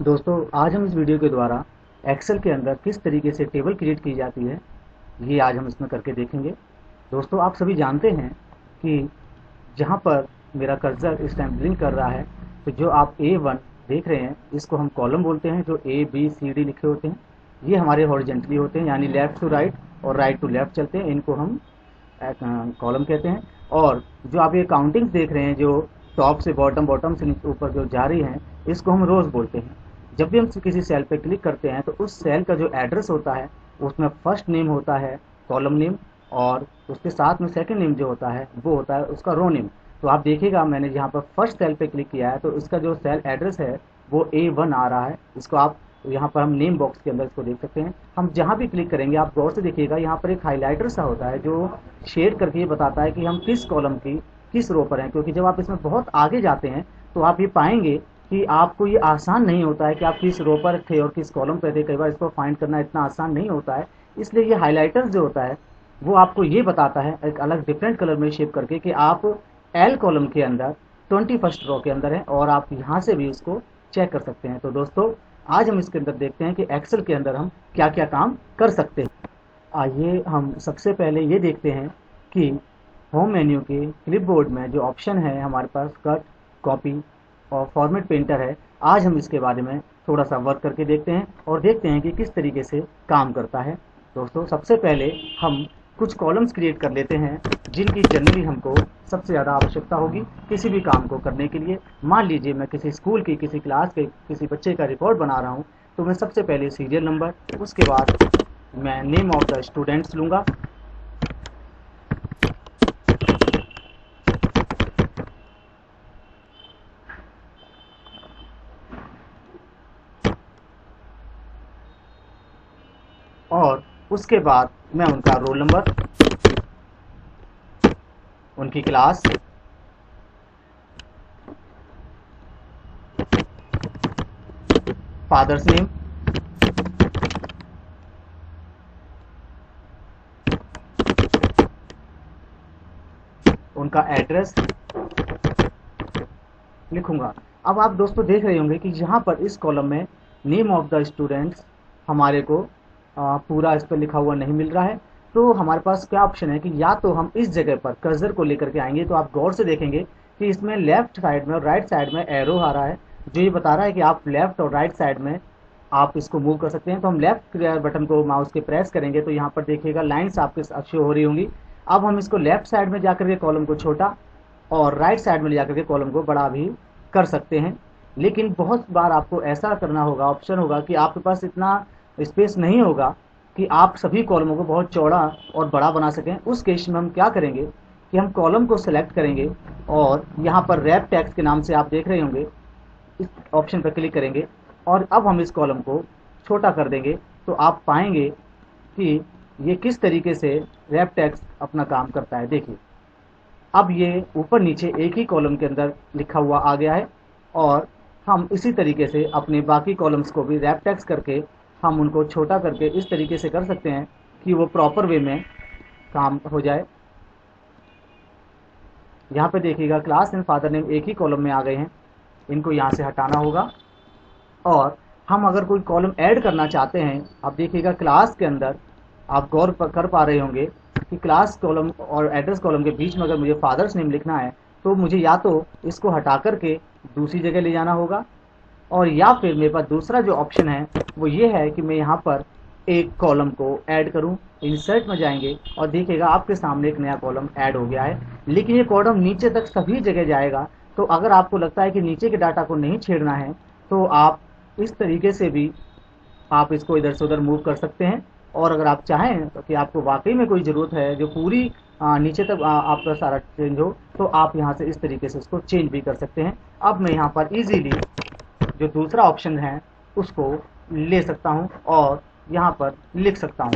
दोस्तों आज हम इस वीडियो के द्वारा एक्सेल के अंदर किस तरीके से टेबल क्रिएट की जाती है ये आज हम इसमें करके देखेंगे। दोस्तों आप सभी जानते हैं कि जहाँ पर मेरा कर्सर इस टाइम ब्लिंक कर रहा है तो जो आप A1 देख रहे हैं इसको हम कॉलम बोलते हैं। जो A B C D लिखे होते हैं ये हमारे हॉरिजेंटली होते हैं, यानी लेफ्ट टू राइट और राइट टू लेफ्ट चलते हैं, इनको हम कॉलम कहते हैं। और जो आप ये काउंटिंग्स देख रहे हैं जो टॉप से बॉटम, बॉटम से ऊपर जो जा रही हैं, इसको हम रोज बोलते हैं। जब भी हम किसी सेल पे क्लिक करते हैं तो उस सेल का जो एड्रेस होता है उसमें फर्स्ट नेम होता है कॉलम नेम, और उसके साथ में सेकंड नेम जो होता है वो होता है उसका रो नेम। तो आप देखिएगा मैंने यहाँ पर फर्स्ट सेल पे क्लिक किया है तो इसका जो सेल एड्रेस है वो A1 आ रहा है। इसको आप यहाँ पर हम नेम बॉक्स के अंदर इसको देख सकते हैं। हम जहाँ भी क्लिक करेंगे आप गौर से देखिएगा यहाँ पर एक हाईलाइटर सा होता है जो शेड करके ये बताता है कि हम किस कॉलम की किस रो पर हैं। क्योंकि जब आप इसमें बहुत आगे जाते हैं तो आप ये पाएंगे कि आपको ये आसान नहीं होता है कि आप किस रो पर थे और किस कॉलम पे थे। कई बार इसको फाइंड करना इतना आसान नहीं होता है, इसलिए ये हाइलाइटर जो होता है वो आपको ये बताता है एक अलग डिफरेंट कलर में शेप करके कि आप एल कॉलम के अंदर 21st रो के अंदर हैं, और आप यहाँ से भी इसको चेक कर सकते हैं। तो दोस्तों आज हम इसके अंदर देखते हैं कि एक्सेल के अंदर हम क्या क्या काम कर सकते हैं। आइए हम सबसे पहले ये देखते हैं कि होम मेन्यू के क्लिपबोर्ड में जो ऑप्शन है हमारे पास कट, कॉपी और फॉर्मेट पेंटर है। आज हम इसके बारे में थोड़ा सा वर्क करके देखते हैं और देखते हैं कि किस तरीके से काम करता है। दोस्तों सबसे पहले हम कुछ कॉलम्स क्रिएट कर लेते हैं जिनकी जनरली हमको सबसे ज़्यादा आवश्यकता होगी किसी भी काम को करने के लिए। मान लीजिए मैं किसी स्कूल की, किसी क्लास के, किसी बच्चे का रिकॉर्ड बना रहा हूँ, तो मैं सबसे पहले सीरियल नंबर, उसके बाद मैं नेम ऑफ द स्टूडेंट्स लूँगा, और उसके बाद मैं उनका रोल नंबर, उनकी क्लास, फादर्स नेम, उनका एड्रेस लिखूंगा। अब आप दोस्तों देख रहे होंगे कि यहाँ पर इस कॉलम में नेम ऑफ द स्टूडेंट्स हमारे को पूरा इस पर लिखा हुआ नहीं मिल रहा है। तो हमारे पास क्या ऑप्शन है कि या तो हम इस जगह पर कर्सर को लेकर के आएंगे, तो आप गौर से देखेंगे कि इसमें लेफ्ट साइड में और राइट साइड में एरो आ रहा है जो ये बता रहा है कि आप लेफ्ट और राइट साइड में आप इसको मूव कर सकते हैं। तो हम लेफ्ट बटन को माउस के प्रेस करेंगे तो यहाँ पर देखिएगा लाइन्स आपके शो हो रही होंगी। अब हम इसको लेफ्ट साइड में जाकर के कॉलम को छोटा और राइट साइड में ले जाकर के कॉलम को बड़ा भी कर सकते हैं। लेकिन बहुत बार आपको ऐसा करना होगा, ऑप्शन होगा कि आपके पास इतना स्पेस नहीं होगा कि आप सभी कॉलमों को बहुत चौड़ा और बड़ा बना सकें। उस केस में हम क्या करेंगे कि हम कॉलम को सिलेक्ट करेंगे और यहाँ पर रैप टेक्स्ट के नाम से आप देख रहे होंगे, इस ऑप्शन पर क्लिक करेंगे और अब हम इस कॉलम को छोटा कर देंगे। तो आप पाएंगे कि ये किस तरीके से रैप टेक्स्ट अपना काम करता है। देखिए अब ये ऊपर नीचे एक ही कॉलम के अंदर लिखा हुआ आ गया है, और हम इसी तरीके से अपने बाकी कॉलम्स को भी रैप टेक्स्ट करके हम उनको छोटा करके इस तरीके से कर सकते हैं कि वो प्रॉपर वे में काम हो जाए। यहाँ पे देखिएगा क्लास एंड फादर नेम एक ही कॉलम में आ गए हैं, इनको यहाँ से हटाना होगा। और हम अगर कोई कॉलम ऐड करना चाहते हैं, आप देखिएगा क्लास के अंदर आप गौर कर पा रहे होंगे कि क्लास कॉलम और एड्रेस कॉलम के बीच में अगर मुझे फादर्स नेम लिखना है तो मुझे या तो इसको हटा करके दूसरी जगह ले जाना होगा, और या फिर मेरे पास दूसरा जो ऑप्शन है वो ये है कि मैं यहाँ पर एक कॉलम को ऐड करूँ। इंसर्ट में जाएंगे और देखिएगा आपके सामने एक नया कॉलम ऐड हो गया है, लेकिन ये कॉलम नीचे तक सभी जगह जाएगा। तो अगर आपको लगता है कि नीचे के डाटा को नहीं छेड़ना है तो आप इस तरीके से भी आप इसको इधर से उधर मूव कर सकते हैं। और अगर आप चाहें तो कि आपको वाकई में कोई ज़रूरत है जो पूरी नीचे तक आपका सारा चेंज हो, तो आप यहाँ से इस तरीके से इसको चेंज भी कर सकते हैं। अब मैं यहाँ पर इजीली जो दूसरा ऑप्शन है उसको ले सकता हूँ और यहाँ पर लिख सकता हूँ।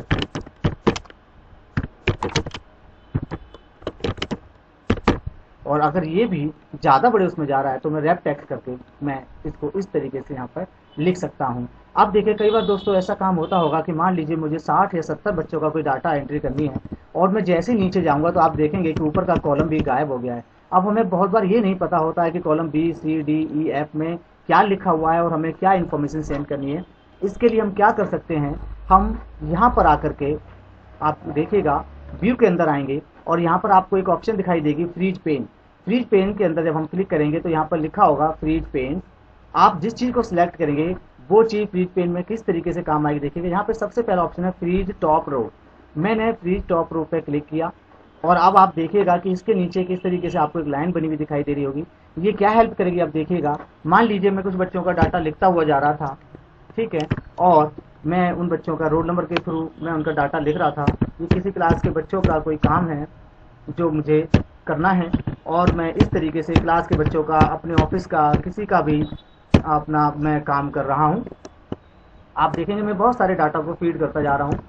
और अगर ये भी ज़्यादा बड़े उसमें जा रहा है तो मैं रैप टेक्स्ट करके मैं इसको इस तरीके से यहाँ पर लिख सकता हूँ। अब देखिए कई बार दोस्तों ऐसा काम होता होगा कि मान लीजिए मुझे 60 या 70 बच्चों का कोई डाटा एंट्री करनी है और मैं जैसे ही नीचे जाऊँगा तो आप देखेंगे कि ऊपर का कॉलम भी गायब हो गया है। अब हमें बहुत बार ये नहीं पता होता है कि column B, C, D, E, F में क्या लिखा हुआ है और हमें क्या इन्फॉर्मेशन सेंड करनी है। इसके लिए हम क्या कर सकते हैं, हम यहाँ पर आकर के आप देखिएगा व्यू के अंदर आएंगे और यहाँ पर आपको एक ऑप्शन दिखाई देगी फ्रीज पेन। फ्रीज पेन के अंदर जब हम क्लिक करेंगे तो यहाँ पर लिखा होगा फ्रीज पेन। आप जिस चीज़ को सिलेक्ट करेंगे वो चीज़ फ्रीज पेन में किस तरीके से काम आएगी देखिएगा। यहाँ पे सबसे पहला ऑप्शन है फ्रीज टॉप रो। मैंने फ्रीज टॉप रो पे क्लिक किया और अब आप देखिएगा कि इसके नीचे किस तरीके से आपको एक लाइन बनी हुई दिखाई दे रही होगी। ये क्या हेल्प करेगी आप देखिएगा। मान लीजिए मैं कुछ बच्चों का डाटा लिखता हुआ जा रहा था, ठीक है, और मैं उन बच्चों का रोल नंबर के थ्रू मैं उनका डाटा लिख रहा था। ये किसी क्लास के बच्चों का कोई काम है जो मुझे करना है और मैं इस तरीके से क्लास के बच्चों का, अपने ऑफिस का, किसी का भी अपना मैं काम कर रहा हूँ। आप देखेंगे मैं बहुत सारे डाटा को फीड करता जा रहा हूँ।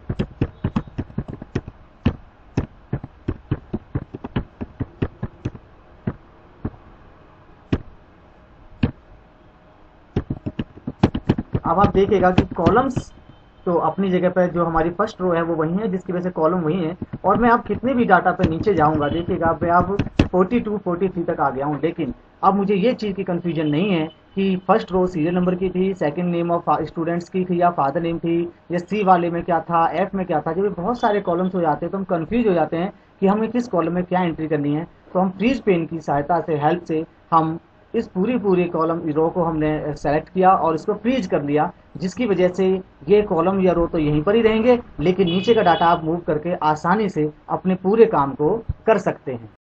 अब आप देखिएगा कि कॉलम्स तो अपनी जगह पर, जो हमारी फर्स्ट रो है वो वही है, जिसकी वजह से कॉलम वही है। और मैं अब कितने भी डाटा पे नीचे जाऊंगा देखिएगा मैं अब 42 43 तक आ गया हूँ। लेकिन अब मुझे ये चीज़ की कंफ्यूजन नहीं है कि फर्स्ट रो सीरियल नंबर की थी, सेकंड नेम ऑफ स्टूडेंट्स की थी या फादर नेम थी, या सी वाले में क्या था, एफ में क्या था। जब ये बहुत सारे कॉलम्स हो जाते हैं तो हम कंफ्यूज हो जाते हैं कि हमें किस कॉलम में क्या एंट्री करनी है। तो हम फ्रीज पेन की सहायता से, हेल्प से, हम इस पूरी कॉलम रो को हमने सेलेक्ट किया और इसको फ्रीज कर लिया, जिसकी वजह से ये कॉलम या रो तो यहीं पर ही रहेंगे, लेकिन नीचे का डाटा आप मूव करके आसानी से अपने पूरे काम को कर सकते हैं।